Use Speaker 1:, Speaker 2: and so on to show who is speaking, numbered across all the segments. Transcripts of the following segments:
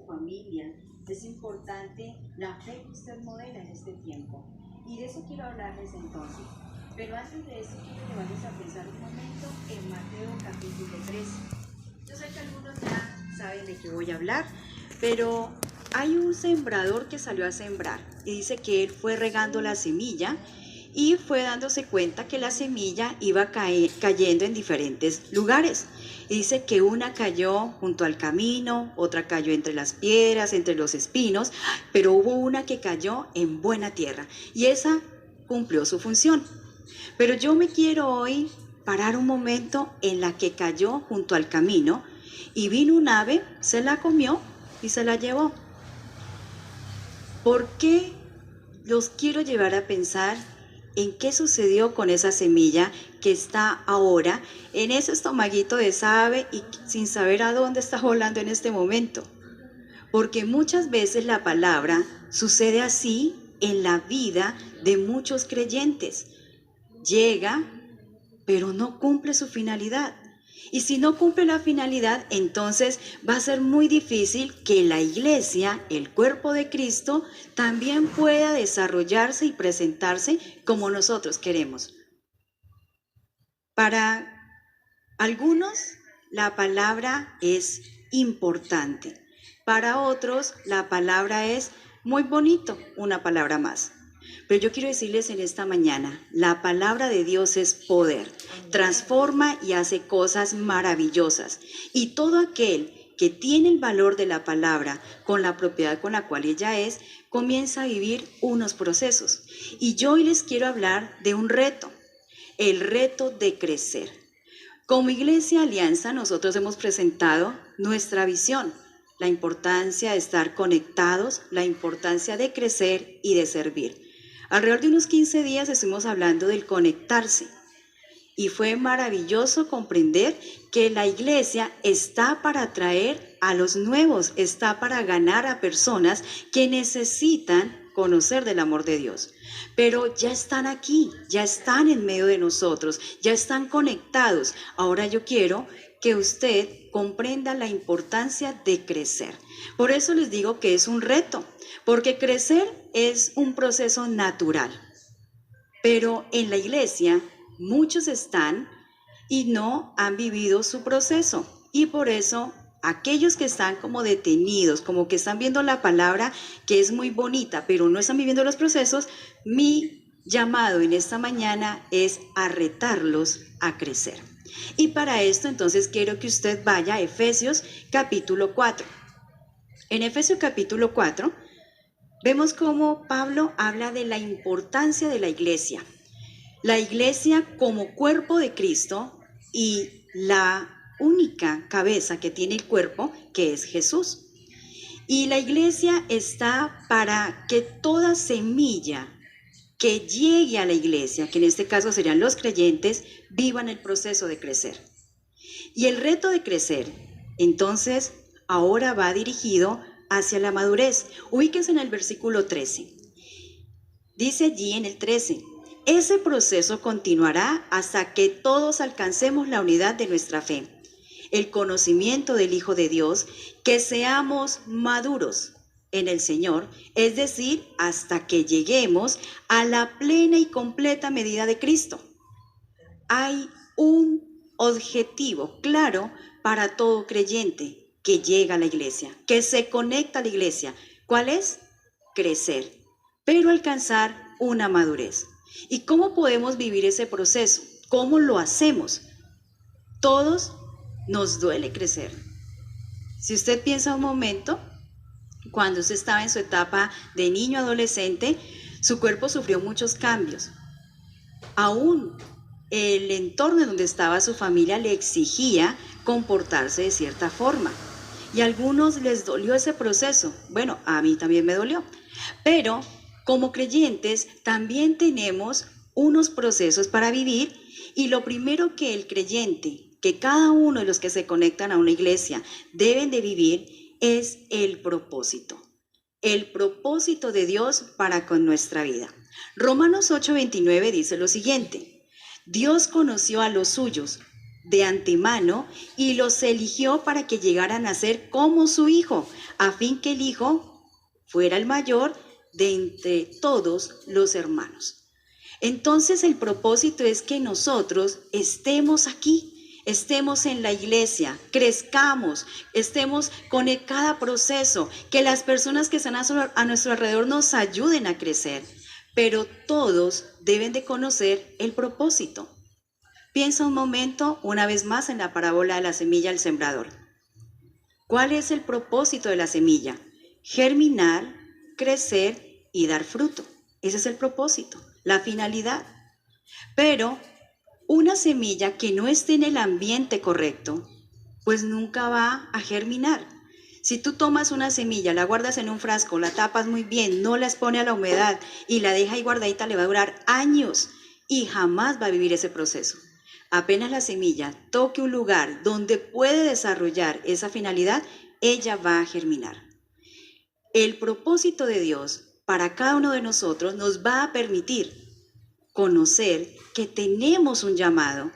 Speaker 1: familia, es importante la fe que usted modela en este tiempo. Y de eso quiero hablarles entonces. Pero antes de eso quiero llevarles a pensar un momento en Mateo capítulo 13. Yo sé que algunos ya saben de qué voy a hablar, pero hay un sembrador que salió a sembrar y dice que él fue regando la semilla y fue dándose cuenta que la semilla iba cayendo en diferentes lugares. Y dice que una cayó junto al camino, otra cayó entre las piedras, entre los espinos, pero hubo una que cayó en buena tierra y esa cumplió su función. Pero yo me quiero hoy parar un momento en la que cayó junto al camino y vino un ave, se la comió y se la llevó. ¿Por qué los quiero llevar a pensar en qué sucedió con esa semilla que está ahora en ese estomaguito de esa ave y sin saber a dónde está volando en este momento? Porque muchas veces la palabra sucede así en la vida de muchos creyentes. Llega, pero no cumple su finalidad. Y si no cumple la finalidad, entonces va a ser muy difícil que la iglesia, el cuerpo de Cristo, también pueda desarrollarse y presentarse como nosotros queremos. Para algunos, la palabra es importante. Para otros, la palabra es muy bonito, una palabra más. Pero yo quiero decirles en esta mañana, la palabra de Dios es poder, transforma y hace cosas maravillosas. Y todo aquel que tiene el valor de la palabra con la propiedad con la cual ella es, comienza a vivir unos procesos. Y yo hoy les quiero hablar de un reto, el reto de crecer. Como Iglesia Alianza, nosotros hemos presentado nuestra visión, la importancia de estar conectados, la importancia de crecer y de servir. Alrededor de unos 15 días estuvimos hablando del conectarse y fue maravilloso comprender que la iglesia está para atraer a los nuevos, está para ganar a personas que necesitan conocer del amor de Dios. Pero ya están aquí, ya están en medio de nosotros, ya están conectados. Ahora yo quiero que usted comprenda la importancia de crecer. Por eso les digo que es un reto, porque crecer es un proceso natural. Pero en la iglesia muchos están y no han vivido su proceso. Y por eso aquellos que están como detenidos, como que están viendo la palabra que es muy bonita, pero no están viviendo los procesos, mi llamado en esta mañana es a retarlos a crecer. Y para esto entonces quiero que usted vaya a Efesios capítulo 4. En Efesios capítulo 4 vemos cómo Pablo habla de la importancia de la iglesia. La iglesia como cuerpo de Cristo y la única cabeza que tiene el cuerpo, que es Jesús. Y la iglesia está para que toda semilla que llegue a la iglesia, que en este caso serían los creyentes, vivan el proceso de crecer. Y el reto de crecer, entonces, ahora va dirigido hacia la madurez. Ubíquense en el versículo 13. Dice allí en el 13, ese proceso continuará hasta que todos alcancemos la unidad de nuestra fe, el conocimiento del Hijo de Dios, que seamos maduros en el Señor, es decir, hasta que lleguemos a la plena y completa medida de Cristo. Hay un objetivo claro para todo creyente que llega a la iglesia, que se conecta a la iglesia. ¿Cuál es? Crecer, pero alcanzar una madurez. ¿Y cómo podemos vivir ese proceso? ¿Cómo lo hacemos? Todos nos duele crecer. Si usted piensa un momento, cuando usted estaba en su etapa de niño adolescente, su cuerpo sufrió muchos cambios. Aún el entorno en donde estaba su familia le exigía comportarse de cierta forma. Y a algunos les dolió ese proceso. Bueno, a mí también me dolió. Pero como creyentes también tenemos unos procesos para vivir y lo primero que el creyente, que cada uno de los que se conectan a una iglesia deben de vivir es el propósito de Dios para con nuestra vida. Romanos 8:29 dice lo siguiente: Dios conoció a los suyos, de antemano y los eligió para que llegaran a ser como su hijo, a fin que el hijo fuera el mayor de entre todos los hermanos. Entonces el propósito es que nosotros estemos aquí, estemos en la iglesia, crezcamos, estemos con cada proceso, que las personas que están a nuestro alrededor nos ayuden a crecer, pero todos deben de conocer el propósito. Piensa un momento, una vez más, en la parábola de la semilla del sembrador. ¿Cuál es el propósito de la semilla? Germinar, crecer y dar fruto. Ese es el propósito, la finalidad. Pero una semilla que no esté en el ambiente correcto, pues nunca va a germinar. Si tú tomas una semilla, la guardas en un frasco, la tapas muy bien, no la expones a la humedad y la dejas ahí guardadita, le va a durar años y jamás va a vivir ese proceso. Apenas la semilla toque un lugar donde puede desarrollar esa finalidad, ella va a germinar. El propósito de Dios para cada uno de nosotros nos va a permitir conocer que tenemos un llamado.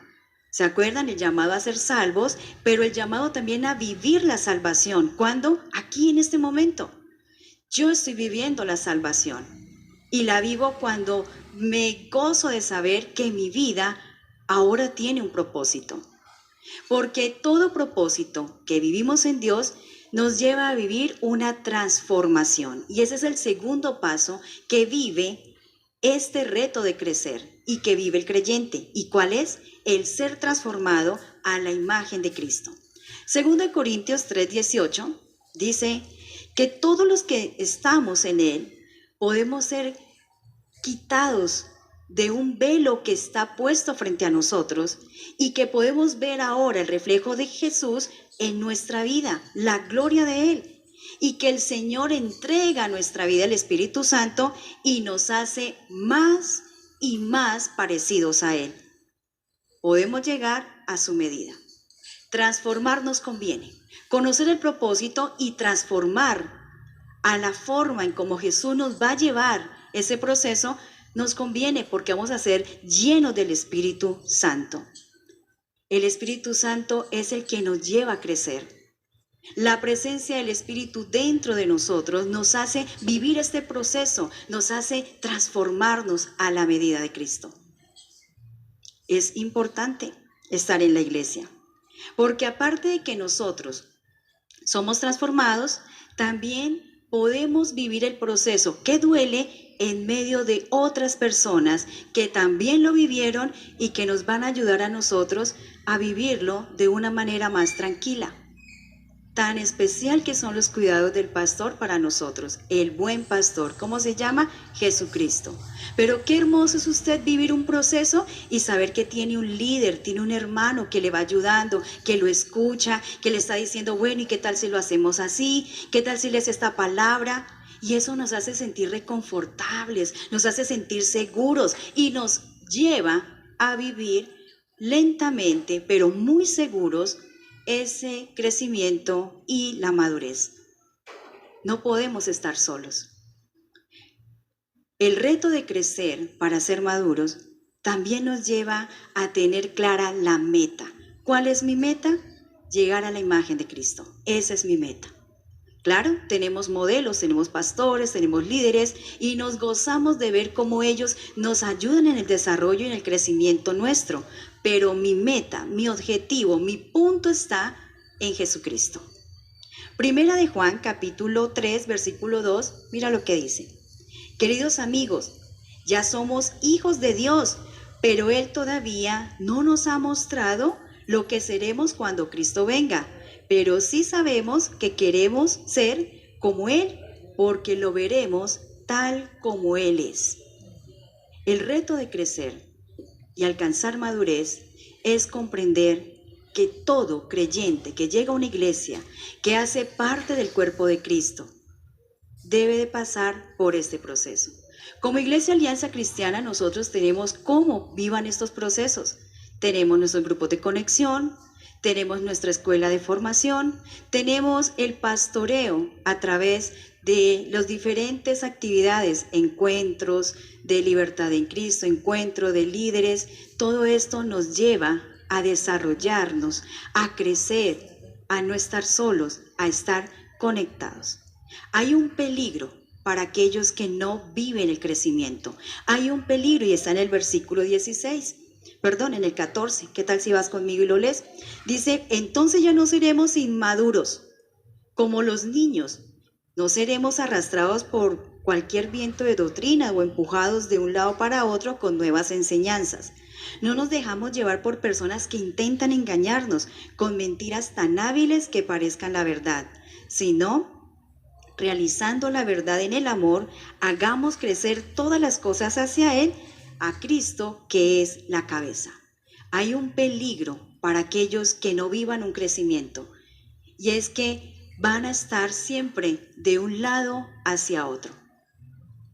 Speaker 1: ¿Se acuerdan? El llamado a ser salvos, pero el llamado también a vivir la salvación. ¿Cuándo? Aquí en este momento. Yo estoy viviendo la salvación y la vivo cuando me gozo de saber que mi vida ahora tiene un propósito. Porque todo propósito que vivimos en Dios nos lleva a vivir una transformación. Y ese es el segundo paso que vive este reto de crecer y que vive el creyente. ¿Y cuál es? El ser transformado a la imagen de Cristo. Segundo de Corintios 3:18 dice que todos los que estamos en Él podemos ser quitados de un velo que está puesto frente a nosotros y que podemos ver ahora el reflejo de Jesús en nuestra vida, la gloria de Él, y que el Señor entrega a nuestra vida el Espíritu Santo y nos hace más y más parecidos a Él. Podemos llegar a su medida. Transformar nos conviene, conocer el propósito y transformar a la forma en cómo Jesús nos va a llevar ese proceso nos conviene porque vamos a ser llenos del Espíritu Santo. El Espíritu Santo es el que nos lleva a crecer. La presencia del Espíritu dentro de nosotros nos hace vivir este proceso, nos hace transformarnos a la medida de Cristo. Es importante estar en la iglesia, porque aparte de que nosotros somos transformados, también podemos vivir el proceso que duele en medio de otras personas que también lo vivieron y que nos van a ayudar a nosotros a vivirlo de una manera más tranquila. Tan especial que son los cuidados del pastor para nosotros, el buen pastor. ¿Cómo se llama? Jesucristo. Pero qué hermoso es usted vivir un proceso y saber que tiene un líder, tiene un hermano que le va ayudando, que lo escucha, que le está diciendo, bueno, ¿y qué tal si lo hacemos así? ¿Qué tal si lees esta palabra? Y eso nos hace sentir reconfortables, nos hace sentir seguros y nos lleva a vivir lentamente, pero muy seguros, ese crecimiento y la madurez. No podemos estar solos. El reto de crecer para ser maduros también nos lleva a tener clara la meta. ¿Cuál es mi meta? Llegar a la imagen de Cristo. Esa es mi meta. Claro, tenemos modelos, tenemos pastores, tenemos líderes y nos gozamos de ver cómo ellos nos ayudan en el desarrollo y en el crecimiento nuestro. Pero mi meta, mi objetivo, mi punto está en Jesucristo. Primera de Juan, capítulo 3, versículo 2, mira lo que dice. Queridos amigos, ya somos hijos de Dios, pero Él todavía no nos ha mostrado lo que seremos cuando Cristo venga. Pero sí sabemos que queremos ser como Él, porque lo veremos tal como Él es. El reto de crecer y alcanzar madurez es comprender que todo creyente que llega a una iglesia, que hace parte del cuerpo de Cristo, debe de pasar por este proceso. Como Iglesia Alianza Cristiana, nosotros tenemos cómo vivan estos procesos. Tenemos nuestros grupos de conexión, tenemos nuestra escuela de formación, tenemos el pastoreo a través de las diferentes actividades, encuentros de libertad en Cristo, encuentro de líderes. Todo esto nos lleva a desarrollarnos, a crecer, a no estar solos, a estar conectados. Hay un peligro para aquellos que no viven el crecimiento. Hay un peligro y está en el versículo 16. Perdón, en el 14. ¿Qué tal si vas conmigo y lo lees? Dice, entonces ya no seremos inmaduros como los niños. No seremos arrastrados por cualquier viento de doctrina o empujados de un lado para otro con nuevas enseñanzas. No nos dejamos llevar por personas que intentan engañarnos con mentiras tan hábiles que parezcan la verdad, sino realizando la verdad en el amor, hagamos crecer todas las cosas hacia Él, a Cristo, que es la cabeza. Hay un peligro para aquellos que no vivan un crecimiento, y es que van a estar siempre de un lado hacia otro.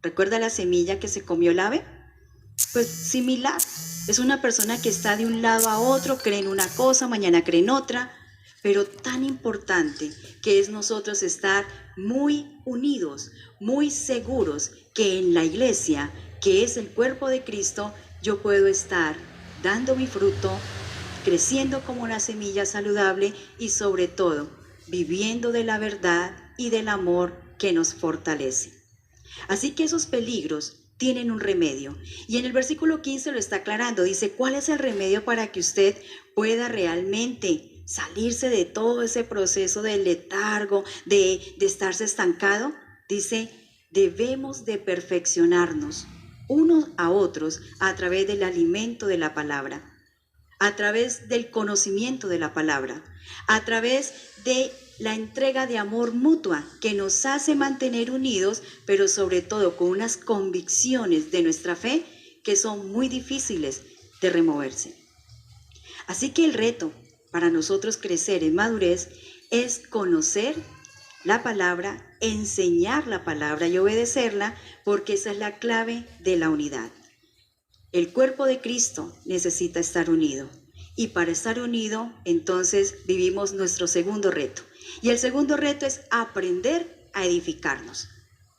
Speaker 1: ¿Recuerda la semilla que se comió el ave? Pues similar. Es una persona que está de un lado a otro, cree en una cosa, mañana cree en otra, pero tan importante que es nosotros estar muy unidos, muy seguros que en la iglesia, que es el cuerpo de Cristo, yo puedo estar dando mi fruto, creciendo como una semilla saludable y sobre todo viviendo de la verdad y del amor que nos fortalece. Así que esos peligros tienen un remedio. Y en el versículo 15 lo está aclarando. Dice, ¿cuál es el remedio para que usted pueda realmente salirse de todo ese proceso de letargo, de estarse estancado? Dice, debemos de perfeccionarnos unos a otros a través del alimento de la palabra, a través del conocimiento de la palabra, a través de la entrega de amor mutua que nos hace mantener unidos, pero sobre todo con unas convicciones de nuestra fe que son muy difíciles de removerse. Así que el reto para nosotros crecer en madurez es conocer la palabra, enseñar la palabra y obedecerla, porque esa es la clave de la unidad. El cuerpo de Cristo necesita estar unido. Y para estar unido, entonces vivimos nuestro segundo reto. Y el segundo reto es aprender a edificarnos.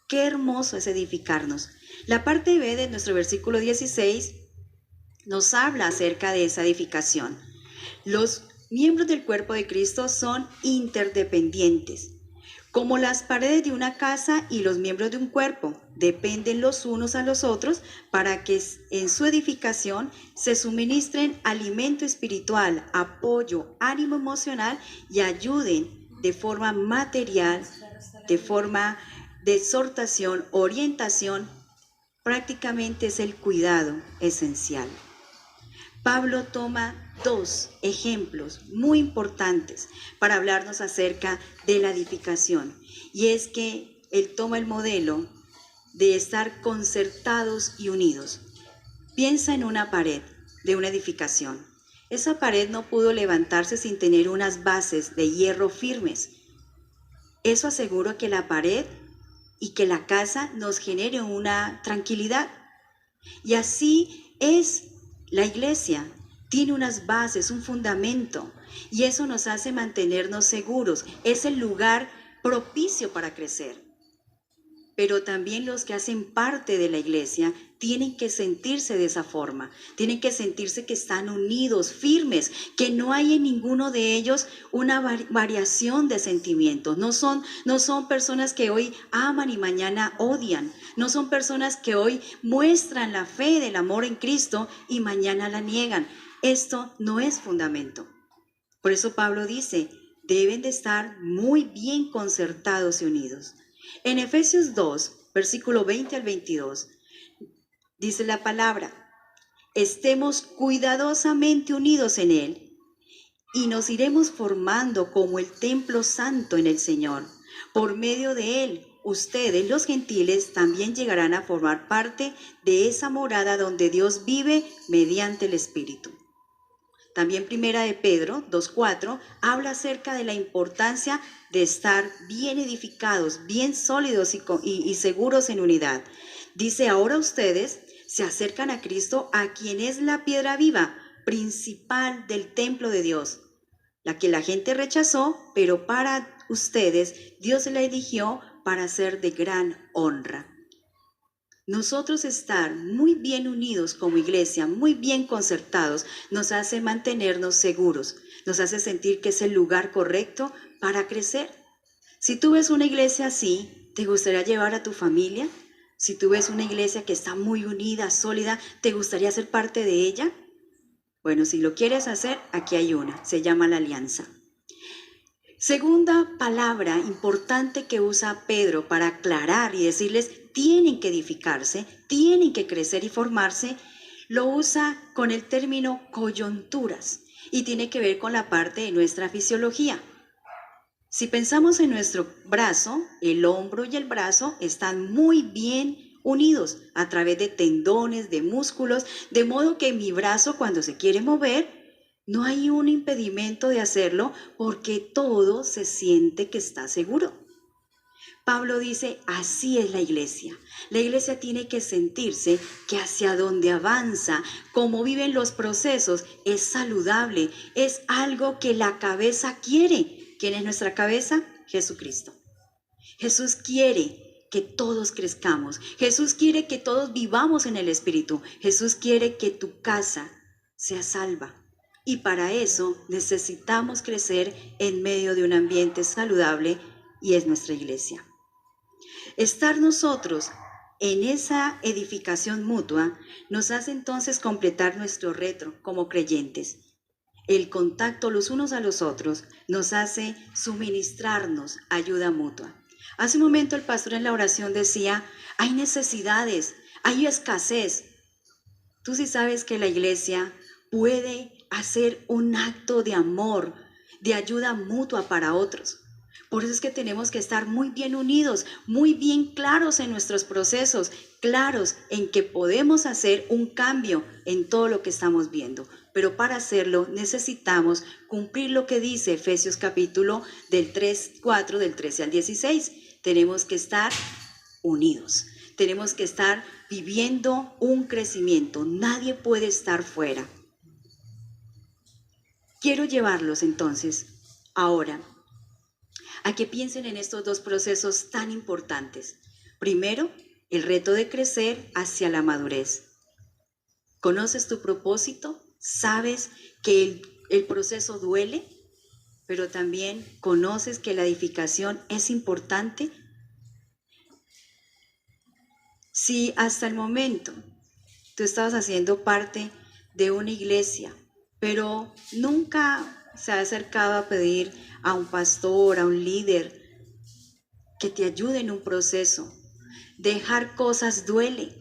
Speaker 1: Qué hermoso es edificarnos. La parte B de nuestro versículo 16 nos habla acerca de esa edificación. Los miembros del cuerpo de Cristo son interdependientes. Como las paredes de una casa y los miembros de un cuerpo dependen los unos a los otros para que en su edificación se suministren alimento espiritual, apoyo, ánimo emocional y ayuden de forma material, de forma de exhortación, orientación, prácticamente es el cuidado esencial. Pablo toma dos ejemplos muy importantes para hablarnos acerca de la edificación. Y es que él toma el modelo de estar concertados y unidos. Piensa en una pared de una edificación. Esa pared no pudo levantarse sin tener unas bases de hierro firmes. Eso asegura que la pared y que la casa nos genere una tranquilidad. Y así es la iglesia. Tiene unas bases, un fundamento, y eso nos hace mantenernos seguros. Es el lugar propicio para crecer. Pero también los que hacen parte de la iglesia tienen que sentirse de esa forma, tienen que sentirse que están unidos, firmes, que no hay en ninguno de ellos una variación de sentimientos. No son personas que hoy aman y mañana odian. No son personas que hoy muestran la fe del amor en Cristo y mañana la niegan. Esto no es fundamento. Por eso Pablo dice, deben de estar muy bien concertados y unidos. En Efesios 2, versículo 20 al 22, dice la palabra, estemos cuidadosamente unidos en Él y nos iremos formando como el templo santo en el Señor. Por medio de Él, ustedes, los gentiles, también llegarán a formar parte de esa morada donde Dios vive mediante el Espíritu. También Primera de Pedro 2:4 habla acerca de la importancia de estar bien edificados, bien sólidos y seguros en unidad. Dice, ahora ustedes se acercan a Cristo, a quien es la piedra viva, principal del templo de Dios, la que la gente rechazó, pero para ustedes Dios la eligió para ser de gran honra. Nosotros estar muy bien unidos como iglesia, muy bien concertados, nos hace mantenernos seguros, nos hace sentir que es el lugar correcto para crecer. Si tú ves una iglesia así, ¿te gustaría llevar a tu familia? Si tú ves una iglesia que está muy unida, sólida, ¿te gustaría ser parte de ella? Bueno, si lo quieres hacer, aquí hay una, se llama la alianza. Segunda palabra importante que usa Pedro para aclarar y decirles tienen que edificarse, tienen que crecer y formarse, lo usa con el término coyunturas y tiene que ver con la parte de nuestra fisiología. Si pensamos en nuestro brazo, el hombro y el brazo están muy bien unidos a través de tendones, de músculos, de modo que mi brazo cuando se quiere mover, no hay un impedimento de hacerlo porque todo se siente que está seguro. Pablo dice, así es la iglesia. La iglesia tiene que sentirse que hacia donde avanza, cómo viven los procesos, es saludable, es algo que la cabeza quiere. ¿Quién es nuestra cabeza? Jesucristo. Jesús quiere que todos crezcamos. Jesús quiere que todos vivamos en el Espíritu. Jesús quiere que tu casa sea salva. Y para eso necesitamos crecer en medio de un ambiente saludable y es nuestra iglesia. Estar nosotros en esa edificación mutua nos hace entonces completar nuestro reto como creyentes. El contacto los unos a los otros nos hace suministrarnos ayuda mutua. Hace un momento el pastor en la oración decía, hay necesidades, hay escasez. Tú sí sabes que la iglesia puede hacer un acto de amor, de ayuda mutua para otros. Por eso es que tenemos que estar muy bien unidos, muy bien claros en nuestros procesos, claros en que podemos hacer un cambio en todo lo que estamos viendo. Pero para hacerlo necesitamos cumplir lo que dice Efesios capítulo del 4 del 13 al 16. Tenemos que estar unidos, tenemos que estar viviendo un crecimiento. Nadie puede estar fuera. Quiero llevarlos entonces ahora a que piensen en estos dos procesos tan importantes. Primero, el reto de crecer hacia la madurez. ¿Conoces tu propósito? ¿Sabes que el proceso duele? Pero también conoces que la edificación es importante. Si hasta el momento tú estabas haciendo parte de una iglesia, pero nunca se ha acercado a pedir a un pastor, a un líder, que te ayude en un proceso. Dejar cosas duele.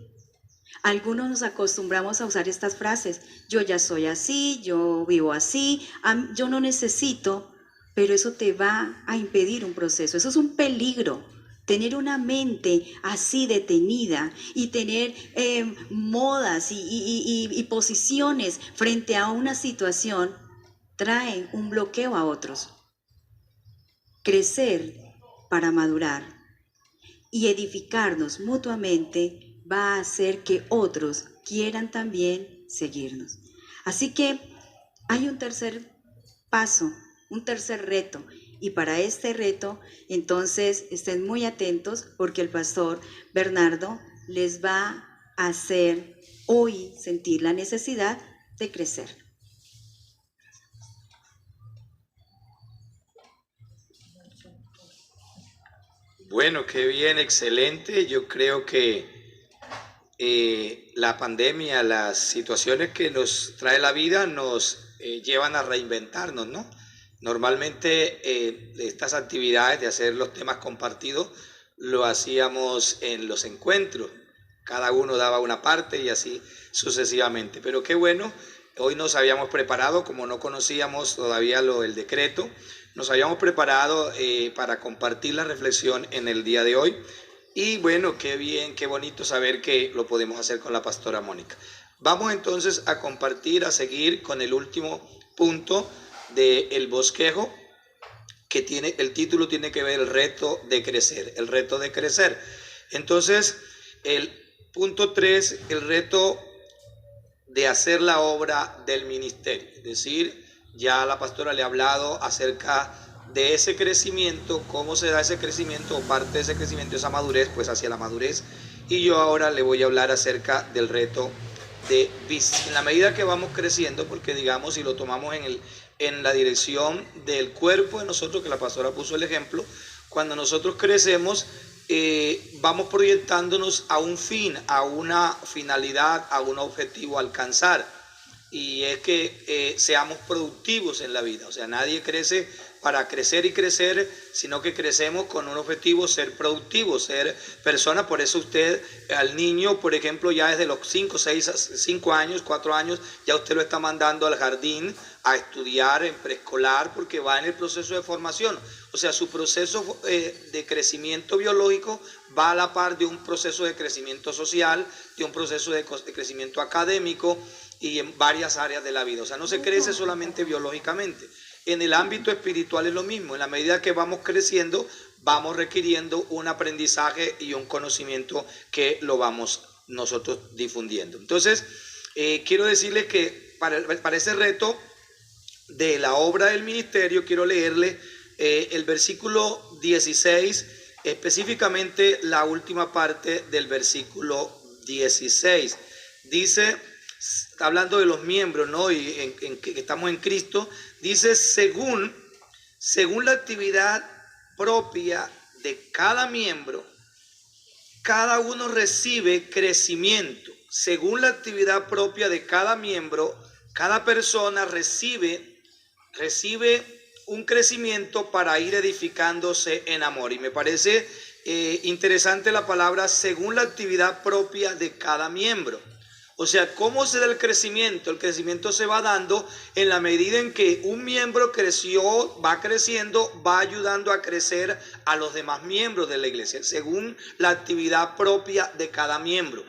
Speaker 1: Algunos nos acostumbramos a usar estas frases, yo ya soy así, yo vivo así, yo no necesito, pero eso te va a impedir un proceso. Eso es un peligro. Tener una mente así detenida y tener modas y posiciones frente a una situación trae un bloqueo a otros. Crecer para madurar y edificarnos mutuamente va a hacer que otros quieran también seguirnos. Así que hay un tercer paso, un tercer reto. Y para este reto, entonces, estén muy atentos porque el pastor Bernardo les va a hacer hoy sentir la necesidad de crecer.
Speaker 2: Bueno, qué bien, excelente. Yo creo que la pandemia, las situaciones que nos trae la vida nos llevan a reinventarnos, ¿no? Normalmente estas actividades de hacer los temas compartidos lo hacíamos en los encuentros. Cada uno daba una parte y así sucesivamente. Pero qué bueno, hoy nos habíamos preparado, como no conocíamos todavía el decreto, nos habíamos preparado para compartir la reflexión en el día de hoy. Y bueno, qué bien, qué bonito saber que lo podemos hacer con la pastora Mónica. Vamos entonces a compartir, a seguir con el último punto del bosquejo, que tiene, el título tiene que ver el reto de crecer, el reto de crecer. Entonces, el punto 3, el reto de hacer la obra del ministerio. Es decir, ya la pastora le ha hablado acerca de ese crecimiento, cómo se da ese crecimiento o parte de ese crecimiento, esa madurez, pues hacia la madurez y yo ahora le voy a hablar acerca del reto de en la medida que vamos creciendo, porque digamos, si lo tomamos en la dirección del cuerpo de nosotros, que la pastora puso el ejemplo, cuando nosotros crecemos, vamos proyectándonos a un fin, a una finalidad, a un objetivo a alcanzar, y es que seamos productivos en la vida. O sea, nadie crece para crecer y crecer, sino que crecemos con un objetivo: ser productivos, ser personas. Por eso usted al niño, por ejemplo, ya desde los 5, 6, 5 años, 4 años, ya usted lo está mandando al jardín a estudiar en preescolar, porque va en el proceso de formación. O sea, su proceso de crecimiento biológico va a la par de un proceso de crecimiento social, de un proceso de crecimiento académico y en varias áreas de la vida. O sea, no se crece solamente biológicamente. En el ámbito espiritual es lo mismo. En la medida que vamos creciendo, vamos requiriendo un aprendizaje y un conocimiento que lo vamos nosotros difundiendo. Entonces, quiero decirles que para ese reto de la obra del ministerio, quiero leerle el versículo 16, específicamente la última parte del versículo 16. Dice, hablando de los miembros, ¿no? Y en que estamos en Cristo, dice: según la actividad propia de cada miembro, cada uno recibe crecimiento. Según la actividad propia de cada miembro, cada persona recibe un crecimiento para ir edificándose en amor. Y me parece interesante la palabra según la actividad propia de cada miembro. O sea, ¿cómo se da el crecimiento? El crecimiento se va dando en la medida en que un miembro creció, va creciendo, va ayudando a crecer a los demás miembros de la iglesia, según la actividad propia de cada miembro.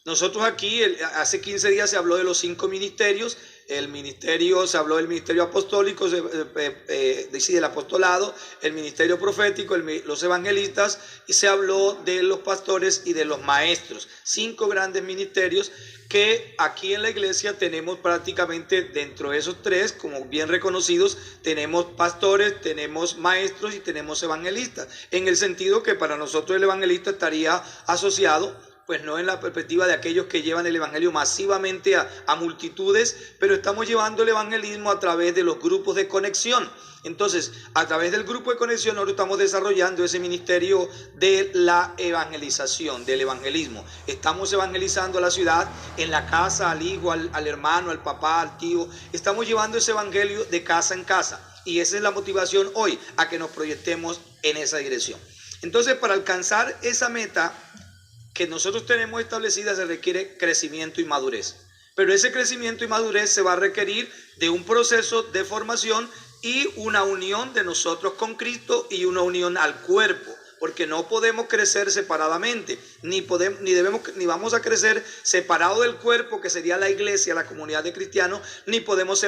Speaker 2: Nosotros aquí, hace 15 días se habló de los 5 ministerios. Se habló del ministerio apostólico, del apostolado, el ministerio profético, los evangelistas, y se habló de los pastores y de los maestros. 5 grandes ministerios que aquí en la iglesia tenemos prácticamente dentro de esos 3, como bien reconocidos, tenemos pastores, tenemos maestros y tenemos evangelistas. En el sentido que para nosotros el evangelista estaría asociado, pues no en la perspectiva de aquellos que llevan el evangelio masivamente a multitudes, pero estamos llevando el evangelismo a través de los grupos de conexión. Entonces, a través del grupo de conexión nosotros estamos desarrollando ese ministerio de la evangelización, del evangelismo. Estamos evangelizando a la ciudad, en la casa, al hijo, al hermano, al papá, al tío. Estamos llevando ese evangelio de casa en casa. Y esa es la motivación hoy, a que nos proyectemos en esa dirección. Entonces, para alcanzar esa meta que nosotros tenemos establecida, se requiere crecimiento y madurez. Pero ese crecimiento y madurez se va a requerir de un proceso de formación y una unión de nosotros con Cristo y una unión al cuerpo, porque no podemos crecer separadamente, ni vamos a crecer separado del cuerpo, que sería la iglesia, la comunidad de cristianos, ni podemos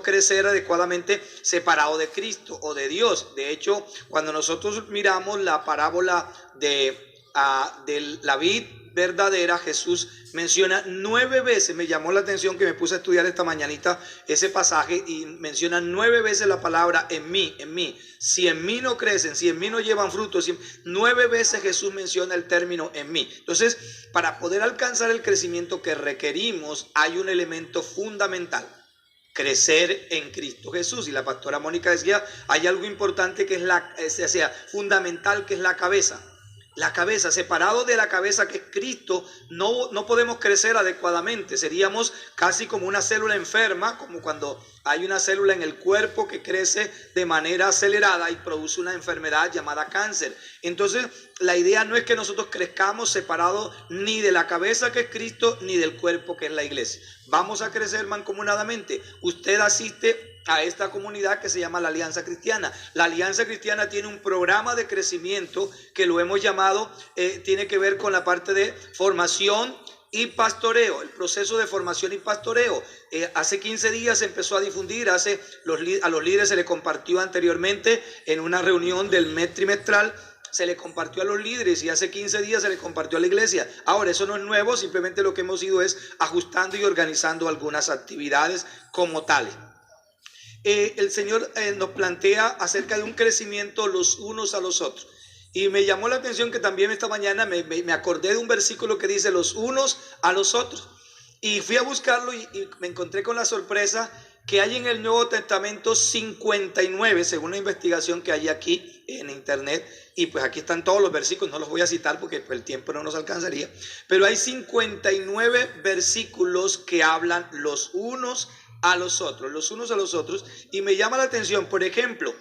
Speaker 2: crecer adecuadamente separado de Cristo o de Dios. De hecho, cuando nosotros miramos la parábola de la vid verdadera, Jesús menciona 9 veces, me llamó la atención que me puse a estudiar esta mañanita ese pasaje, y menciona 9 veces la palabra en mí. Si en mí no crecen, si en mí no llevan frutos, 9 veces Jesús menciona el término en mí. Entonces, para poder alcanzar el crecimiento que requerimos, hay un elemento fundamental: crecer en Cristo Jesús. Y la pastora Mónica decía, hay algo importante que es fundamental, que es la cabeza. La cabeza, separado de la cabeza que es Cristo, no podemos crecer adecuadamente. Seríamos casi como una célula enferma, como cuando hay una célula en el cuerpo que crece de manera acelerada y produce una enfermedad llamada cáncer. Entonces, la idea no es que nosotros crezcamos separados ni de la cabeza que es Cristo, ni del cuerpo que es la iglesia. Vamos a crecer mancomunadamente. Usted asiste a esta comunidad que se llama la Alianza Cristiana. La Alianza Cristiana tiene un programa de crecimiento que lo hemos llamado, tiene que ver con la parte de formación y pastoreo, el proceso de formación y pastoreo. Hace 15 días se empezó a difundir, a los líderes se les compartió anteriormente en una reunión del mes trimestral, se le compartió a los líderes, y hace 15 días se le compartió a la iglesia. Ahora, eso no es nuevo, simplemente lo que hemos ido es ajustando y organizando algunas actividades como tales. El Señor nos plantea acerca de un crecimiento los unos a los otros. Y me llamó la atención que también esta mañana me acordé de un versículo que dice los unos a los otros. Y fui a buscarlo y me encontré con la sorpresa que hay en el Nuevo Testamento 59, según la investigación que hay aquí en internet. Y pues aquí están todos los versículos, no los voy a citar porque pues, el tiempo no nos alcanzaría. Pero hay 59 versículos que hablan los unos a los otros. Y me llama la atención, por ejemplo,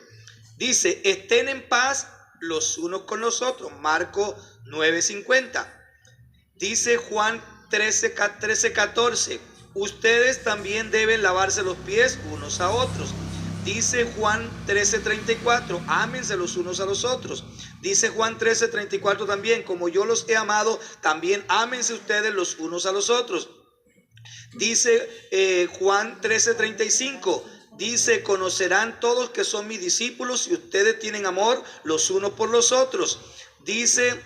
Speaker 2: dice, estén en paz los unos con los otros, Marcos 9:50. Dice Juan 13:14, ustedes también deben lavarse los pies unos a otros. Dice Juan 13:34, ámense los unos a los otros. Dice Juan 13:34 también, como yo los he amado, también ámense ustedes los unos a los otros. Dice Juan 13:35, dice, conocerán todos que son mis discípulos si ustedes tienen amor los unos por los otros. Dice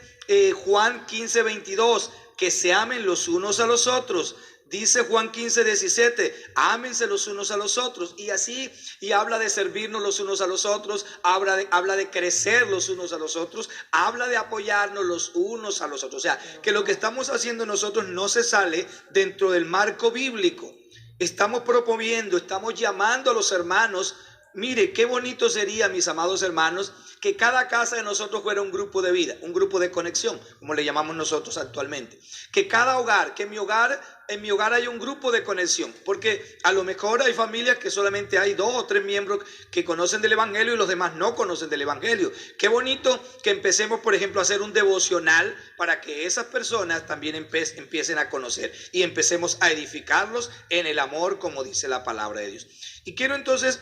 Speaker 2: Juan 15:22, que se amen los unos a los otros. Dice Juan 15:17, ámense los unos a los otros. Y así, y habla de servirnos los unos a los otros, habla de crecer los unos a los otros, habla de apoyarnos los unos a los otros. O sea, que lo que estamos haciendo nosotros no se sale dentro del marco bíblico. Estamos promoviendo, estamos llamando a los hermanos. Mire, qué bonito sería, mis amados hermanos, que cada casa de nosotros fuera un grupo de vida, un grupo de conexión, como le llamamos nosotros actualmente. Que cada hogar, que en mi hogar haya un grupo de conexión, porque a lo mejor hay familias que solamente hay 2 o 3 miembros que conocen del Evangelio y los demás no conocen del Evangelio. Qué bonito que empecemos, por ejemplo, a hacer un devocional para que esas personas también empiecen a conocer y empecemos a edificarlos en el amor, como dice la palabra de Dios. Y quiero entonces,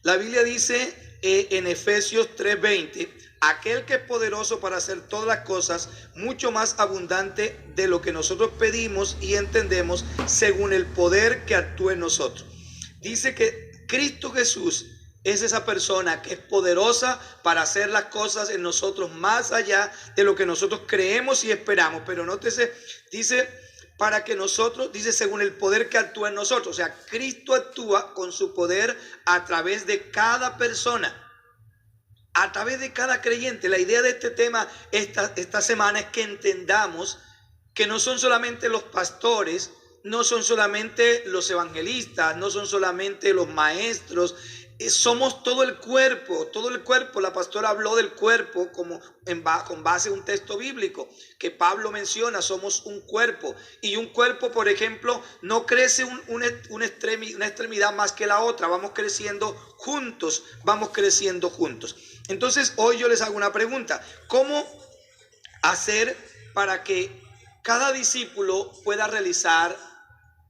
Speaker 2: la Biblia dice en Efesios 3:20, aquel que es poderoso para hacer todas las cosas mucho más abundante de lo que nosotros pedimos y entendemos según el poder que actúa en nosotros. Dice que Cristo Jesús es esa persona que es poderosa para hacer las cosas en nosotros más allá de lo que nosotros creemos y esperamos. Pero nótese, dice, para que nosotros, dice, según el poder que actúa en nosotros. O sea, Cristo actúa con su poder a través de cada persona, a través de cada creyente. La idea de este tema esta semana es que entendamos que no son solamente los pastores, no son solamente los evangelistas, no son solamente los maestros, somos todo el cuerpo. La pastora habló del cuerpo como con base a un texto bíblico que Pablo menciona, somos un cuerpo. Y un cuerpo, por ejemplo, no crece una extremidad más que la otra, vamos creciendo juntos. Entonces hoy yo les hago una pregunta: ¿cómo hacer para que cada discípulo pueda realizar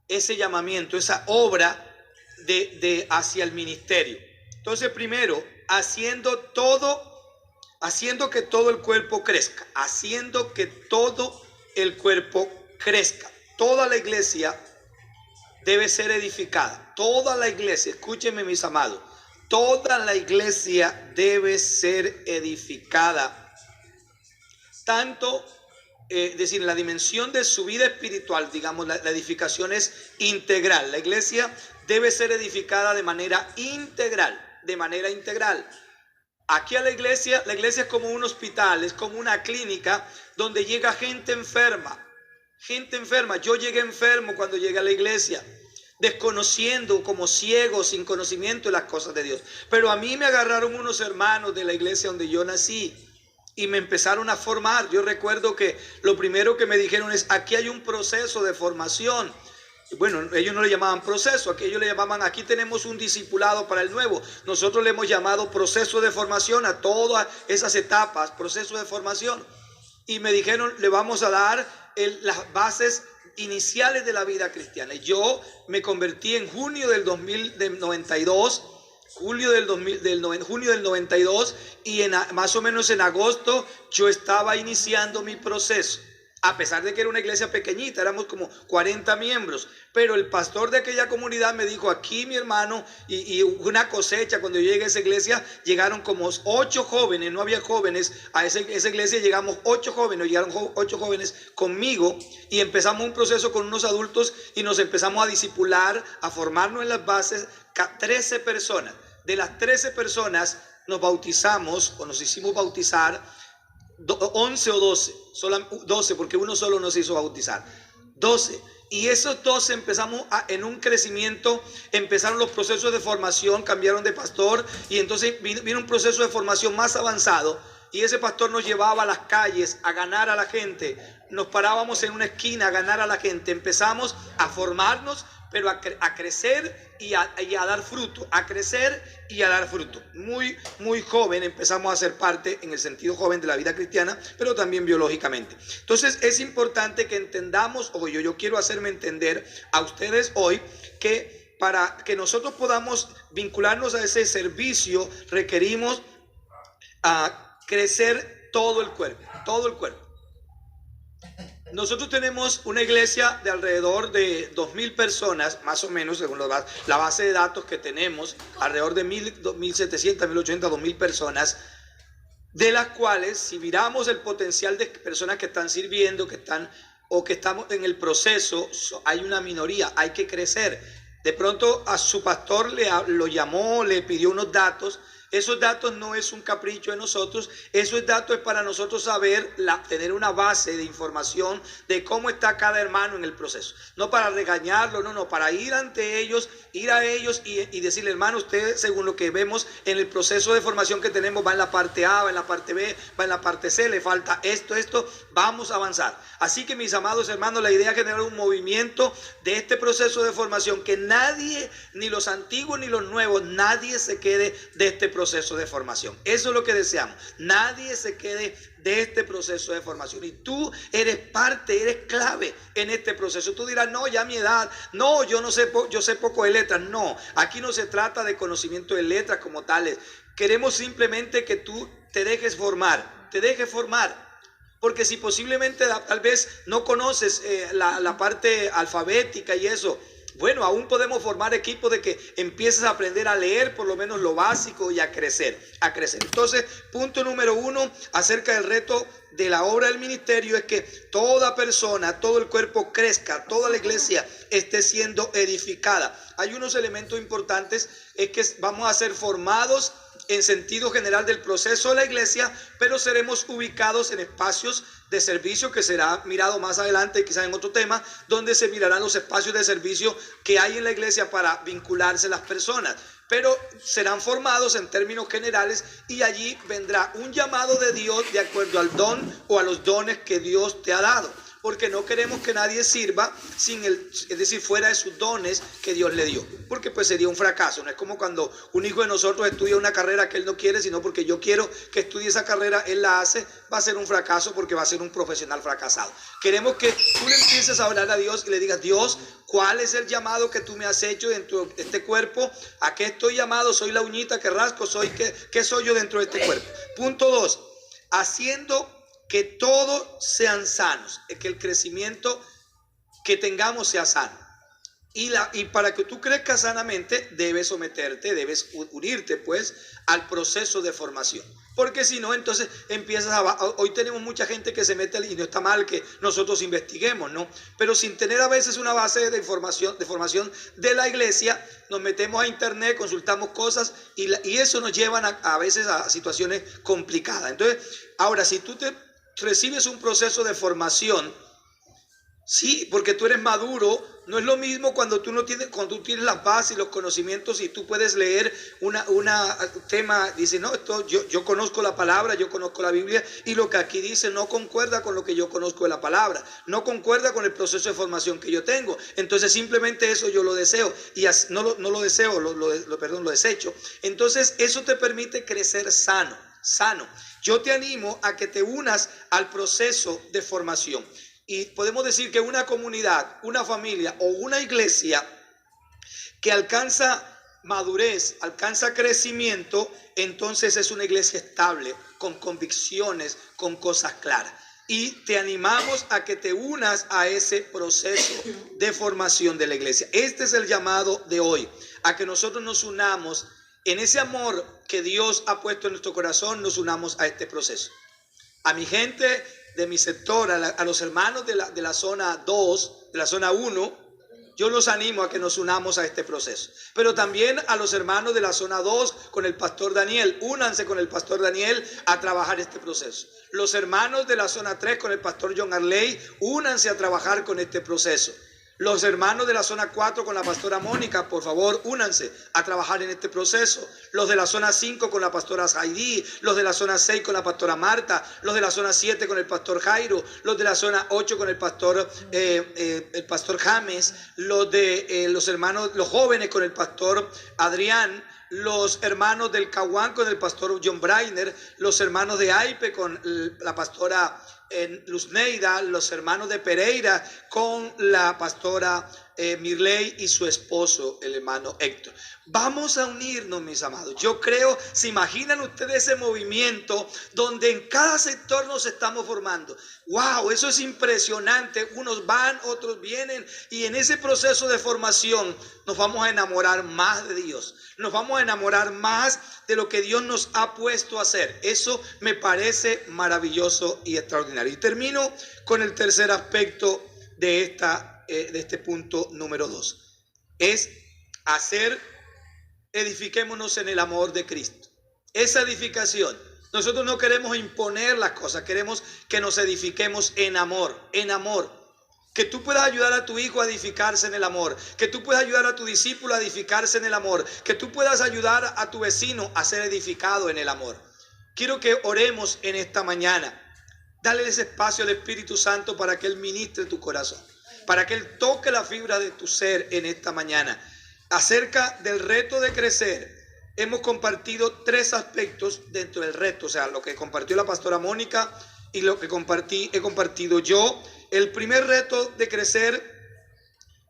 Speaker 2: ese llamamiento, esa obra hacia el ministerio? Entonces, primero, haciendo que todo el cuerpo crezca, Toda la iglesia debe ser edificada. Toda la iglesia, escúchenme, mis amados, toda la iglesia debe ser edificada. Tanto, decir, en la dimensión de su vida espiritual, digamos, la edificación es integral. La iglesia debe ser edificada de manera integral. Aquí a la iglesia es como un hospital, es como una clínica donde llega gente enferma. Yo llegué enfermo cuando llegué a la iglesia, desconociendo, como ciego, sin conocimiento de las cosas de Dios. Pero a mí me agarraron unos hermanos de la iglesia donde yo nací y me empezaron a formar. Yo recuerdo que lo primero que me dijeron es: aquí hay un proceso de formación. Bueno, ellos no le llamaban proceso, aquí ellos le llamaban: aquí tenemos un discipulado para el nuevo. Nosotros le hemos llamado proceso de formación a todas esas etapas, proceso de formación. Y me dijeron: le vamos a dar las bases iniciales de la vida cristiana. Yo me convertí en junio del 92, junio del 92, y más o menos en agosto yo estaba iniciando mi proceso. A pesar de que era una iglesia pequeñita, éramos como 40 miembros, pero el pastor de aquella comunidad me dijo: aquí, mi hermano, y una cosecha. Cuando yo llegué a esa iglesia, llegaron como 8 jóvenes, no había jóvenes, a esa iglesia llegamos 8 jóvenes, llegaron 8 jóvenes conmigo, y empezamos un proceso con unos adultos, y nos empezamos a discipular, a formarnos en las bases, 13 personas. De las 13 personas nos bautizamos, o nos hicimos bautizar, 11 o 12, 12 porque uno solo nos hizo bautizar, 12. Y esos 12 empezamos en un crecimiento, empezaron los procesos de formación, cambiaron de pastor y entonces vino un proceso de formación más avanzado y ese pastor nos llevaba a las calles a ganar a la gente, nos parábamos en una esquina a ganar a la gente, empezamos a formarnos, pero a crecer y a dar fruto, a crecer y a dar fruto. Muy, muy joven empezamos a ser parte, en el sentido joven, de la vida cristiana, pero también biológicamente. Entonces es importante que entendamos, o yo quiero hacerme entender a ustedes hoy, que para que nosotros podamos vincularnos a ese servicio, requerimos crecer todo el cuerpo, todo el cuerpo. Nosotros tenemos una iglesia de alrededor de 2.000 personas, más o menos, según la base de datos que tenemos, alrededor de 1.700, 1.800, 2.000 personas, de las cuales, si miramos el potencial de personas que están sirviendo, que estamos en el proceso, hay una minoría, hay que crecer. De pronto a su pastor lo llamó, le pidió unos datos. Esos datos no es un capricho de nosotros, esos datos es para nosotros saber, tener una base de información de cómo está cada hermano en el proceso. No para regañarlo, no, para ir ante ellos, ir a ellos y decirle, hermano, usted según lo que vemos en el proceso de formación que tenemos, va en la parte A, va en la parte B, va en la parte C, le falta esto, vamos a avanzar. Así que mis amados hermanos, la idea es generar un movimiento de este proceso de formación, que nadie, ni los antiguos ni los nuevos, nadie se quede de este proceso de formación. Eso es lo que deseamos. Nadie se quede de este proceso de formación. Y tú eres parte, eres clave en este proceso. Tú dirás, no, ya a mi edad, no, yo no sé, yo sé poco de letras. No, aquí no se trata de conocimiento de letras como tales. Queremos simplemente que tú te dejes formar, Porque si posiblemente tal vez no conoces la parte alfabética y eso, bueno, aún podemos formar equipos de que empieces a aprender a leer por lo menos lo básico y a crecer. Entonces, punto número 1 acerca del reto de la obra del ministerio es que toda persona, todo el cuerpo crezca, toda la iglesia esté siendo edificada. Hay unos elementos importantes, es que vamos a ser formados en sentido general del proceso de la iglesia, pero seremos ubicados en espacios de servicio que será mirado más adelante, quizás en otro tema, donde se mirarán los espacios de servicio que hay en la iglesia para vincularse las personas. Pero serán formados en términos generales y allí vendrá un llamado de Dios de acuerdo al don o a los dones que Dios te ha dado. Porque no queremos que nadie sirva es decir, fuera de sus dones que Dios le dio. Porque pues sería un fracaso. No es como cuando un hijo de nosotros estudia una carrera que él no quiere, sino porque yo quiero que estudie esa carrera, él la hace, va a ser un fracaso porque va a ser un profesional fracasado. Queremos que tú le empieces a hablar a Dios y le digas, Dios, ¿cuál es el llamado que tú me has hecho dentro de este cuerpo? ¿A qué estoy llamado? ¿Soy la uñita que rasco? ¿Qué soy yo dentro de este cuerpo? Punto 2, haciendo que todos sean sanos, que el crecimiento que tengamos sea sano. Y para que tú crezcas sanamente, debes someterte, debes unirte pues al proceso de formación. Porque si no, entonces hoy tenemos mucha gente que se mete y no está mal que nosotros investiguemos, ¿no? Pero sin tener a veces una base de formación de la iglesia, nos metemos a internet, consultamos cosas y eso nos lleva a veces a situaciones complicadas. Entonces, ahora, si tú recibes un proceso de formación, sí, porque tú eres maduro, no es lo mismo cuando tú tienes las bases y los conocimientos y tú puedes leer un tema, dice, no, yo conozco la palabra, yo conozco la Biblia y lo que aquí dice no concuerda con lo que yo conozco de la palabra, no concuerda con el proceso de formación que yo tengo, entonces simplemente eso yo lo deseo y no lo deseo, lo desecho. Entonces eso te permite crecer sano. Yo te animo a que te unas al proceso de formación. Y podemos decir que una comunidad, una familia o una iglesia que alcanza madurez, alcanza crecimiento, entonces es una iglesia estable, con convicciones, con cosas claras. Y te animamos a que te unas a ese proceso de formación de la iglesia. Este es el llamado de hoy, a que nosotros nos unamos en ese amor que Dios ha puesto en nuestro corazón, nos unamos a este proceso. A mi gente de mi sector, a los hermanos de la zona 2, de la zona 1, Yo los animo a que nos unamos a este proceso. Pero también a los hermanos de la zona 2 con el pastor Daniel. Únanse con el pastor Daniel a trabajar este proceso. Los hermanos de la zona 3 con el pastor John Arley, únanse a trabajar con este proceso. Los hermanos de la zona 4 con la pastora Mónica, por favor, únanse a trabajar en este proceso. Los de la zona 5 con la pastora Heidi, los de la zona 6 con la pastora Marta, los de la zona 7 con el pastor Jairo, los de la zona 8 con el pastor James, los hermanos, los jóvenes con el pastor Adrián, los hermanos del Caguán con el pastor John Brainer, los hermanos de Aipe con la pastora Luzneida, los hermanos de Pereira con la pastora Mirley y su esposo, el hermano Héctor. Vamos a unirnos, mis amados. Yo creo, ¿se imaginan ustedes ese movimiento donde en cada sector nos estamos formando? ¡Wow! Eso es impresionante. Unos van, otros vienen, y en ese proceso de formación nos vamos a enamorar más de Dios. Nos vamos a enamorar más de lo que Dios nos ha puesto a hacer. Eso me parece maravilloso y extraordinario. Y termino con el tercer aspecto de este punto número 2. Es edifiquémonos en el amor de Cristo. Esa edificación, nosotros no queremos imponer las cosas, queremos que nos edifiquemos en amor, en amor. Que tú puedas ayudar a tu hijo a edificarse en el amor, que tú puedas ayudar a tu discípulo a edificarse en el amor, que tú puedas ayudar a tu vecino a ser edificado en el amor. Quiero que oremos en esta mañana. Dale ese espacio al Espíritu Santo para que Él ministre tu corazón, para que Él toque la fibra de tu ser en esta mañana. Acerca del reto de crecer, hemos compartido 3 aspectos dentro del reto, o sea, lo que compartió la pastora Mónica y lo que he compartido yo. El primer reto de crecer,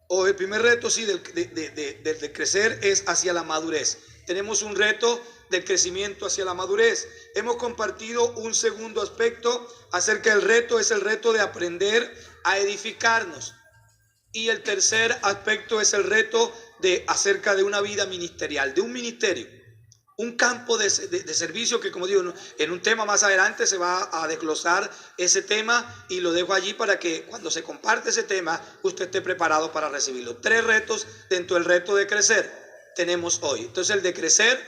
Speaker 2: o el primer reto sí de crecer es hacia la madurez. Tenemos un reto del crecimiento hacia la madurez. Hemos compartido un segundo aspecto acerca del reto, es el reto de aprender a edificarnos. Y el tercer aspecto es el reto acerca de una vida ministerial, de un ministerio, un campo de servicio que, como digo, en un tema más adelante se va a desglosar ese tema, y lo dejo allí para que cuando se comparte ese tema usted esté preparado para recibirlo. 3 retos dentro del reto de crecer tenemos hoy. Entonces, el de crecer,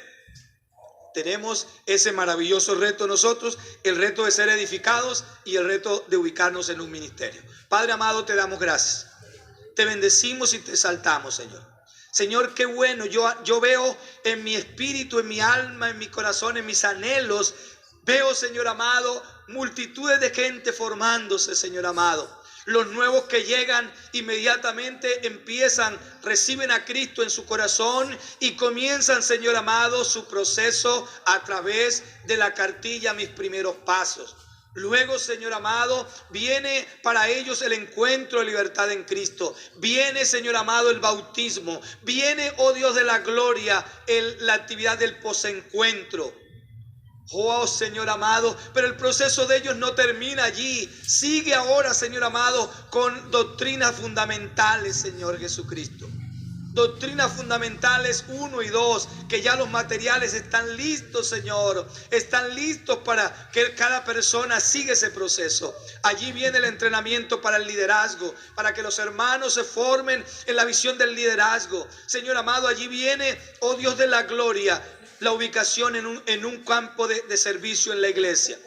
Speaker 2: tenemos ese maravilloso reto nosotros, el reto de ser edificados y el reto de ubicarnos en un ministerio. Padre amado, te damos gracias. Te bendecimos y te exaltamos, Señor. Señor, qué bueno. Yo veo en mi espíritu, en mi alma, en mi corazón, en mis anhelos, veo, Señor amado, multitudes de gente formándose, Señor amado. Los nuevos que llegan inmediatamente reciben a Cristo en su corazón y comienzan, Señor amado, su proceso a través de la cartilla Mis Primeros Pasos. Luego, Señor amado, viene para ellos el encuentro de libertad en Cristo. Viene, Señor amado, el bautismo. Viene, oh Dios de la gloria, la actividad del posencuentro. Oh, Señor amado, pero el proceso de ellos no termina allí. Sigue ahora, Señor amado, con doctrinas fundamentales, Señor Jesucristo. Doctrinas fundamentales 1 y 2, que ya los materiales están listos, Señor. Están listos para que cada persona siga ese proceso. Allí viene el entrenamiento para el liderazgo, para que los hermanos se formen en la visión del liderazgo. Señor amado, allí viene, oh Dios de la gloria, la ubicación en un campo de servicio en la iglesia.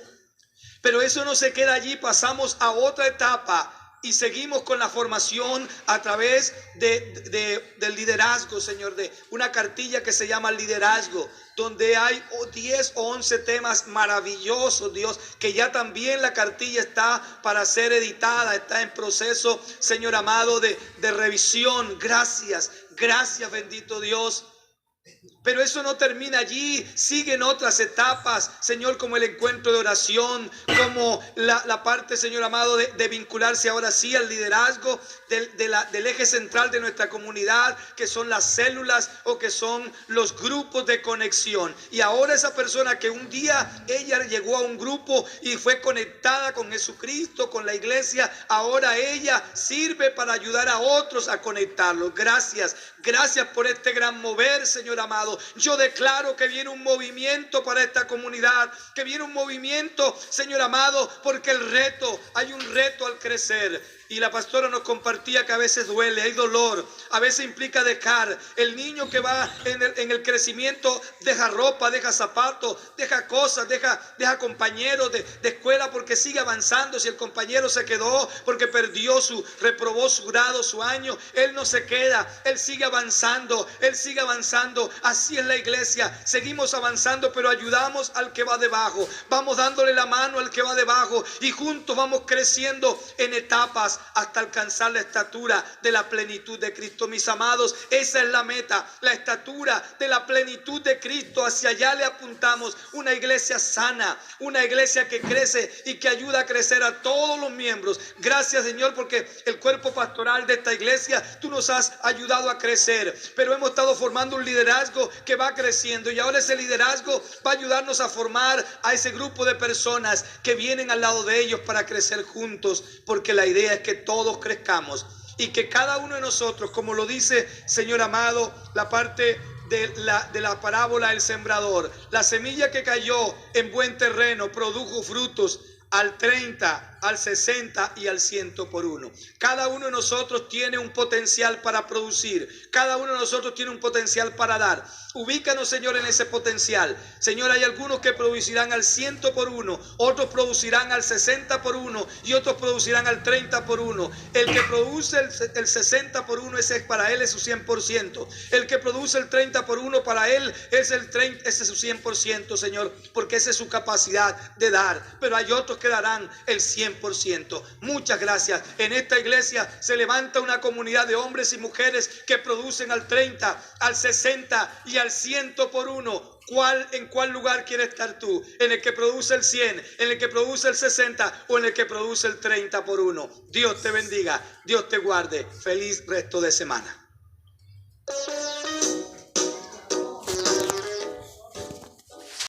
Speaker 2: Pero eso no se queda allí, pasamos a otra etapa. Y seguimos con la formación a través del liderazgo, Señor, de una cartilla que se llama liderazgo, donde hay 10 o 11 temas maravillosos, Dios, que ya también la cartilla está para ser editada, está en proceso, Señor amado, de revisión. Gracias, bendito Dios. Pero eso no termina allí, siguen otras etapas, Señor, como el encuentro de oración, como la parte, Señor amado, de vincularse ahora sí al liderazgo del eje central de nuestra comunidad, que son las células o que son los grupos de conexión. Y ahora esa persona que un día ella llegó a un grupo y fue conectada con Jesucristo, con la iglesia, ahora ella sirve para ayudar a otros a conectarlos. Gracias por este gran mover, Señor amado. Yo declaro que viene un movimiento para esta comunidad, que viene un movimiento, Señor amado, porque hay un reto al crecer. Y la pastora nos compartía que a veces duele, hay dolor, a veces implica dejar. El niño que va en el crecimiento deja ropa, deja zapatos, deja cosas, deja compañeros de escuela porque sigue avanzando. Si el compañero se quedó porque reprobó su grado, su año, él no se queda, él sigue avanzando, él sigue avanzando. Así es la iglesia, seguimos avanzando, pero ayudamos al que va debajo, vamos dándole la mano al que va debajo y juntos vamos creciendo en etapas hasta alcanzar la estatura de la plenitud de Cristo. Mis amados, esa es la meta, la estatura de la plenitud de Cristo. Hacia allá le apuntamos, una iglesia sana, una iglesia que crece y que ayuda a crecer a todos los miembros. Gracias, Señor, porque el cuerpo pastoral de esta iglesia, tú nos has ayudado a crecer, pero hemos estado formando un liderazgo que va creciendo y ahora ese liderazgo va a ayudarnos a formar a ese grupo de personas que vienen al lado de ellos para crecer juntos, porque la idea es que todos crezcamos y que cada uno de nosotros, como lo dice, Señor amado, la parte de la parábola del sembrador, la semilla que cayó en buen terreno produjo frutos al 30, al 60 y al 100 por uno. Cada uno de nosotros tiene un potencial para producir. Cada uno de nosotros tiene un potencial para dar. Ubícanos, Señor, en ese potencial. Señor, hay algunos que producirán al 100 por uno, otros producirán al 60 por uno y otros producirán al 30 por uno. El que produce el 60 por uno, ese es para él es su 100%. El que produce el 30 por uno, para él es ese es su 100%, Señor, porque esa es su capacidad de dar. Pero hay otros que darán el 100%. Muchas gracias. En esta iglesia se levanta una comunidad de hombres y mujeres que producen al 30, al 60 y al 100 por uno. ¿En cuál lugar quieres estar tú? ¿En el que produce el 100, en el que produce el 60 o en el que produce el 30 por uno? Dios te bendiga, Dios te guarde. Feliz resto de semana.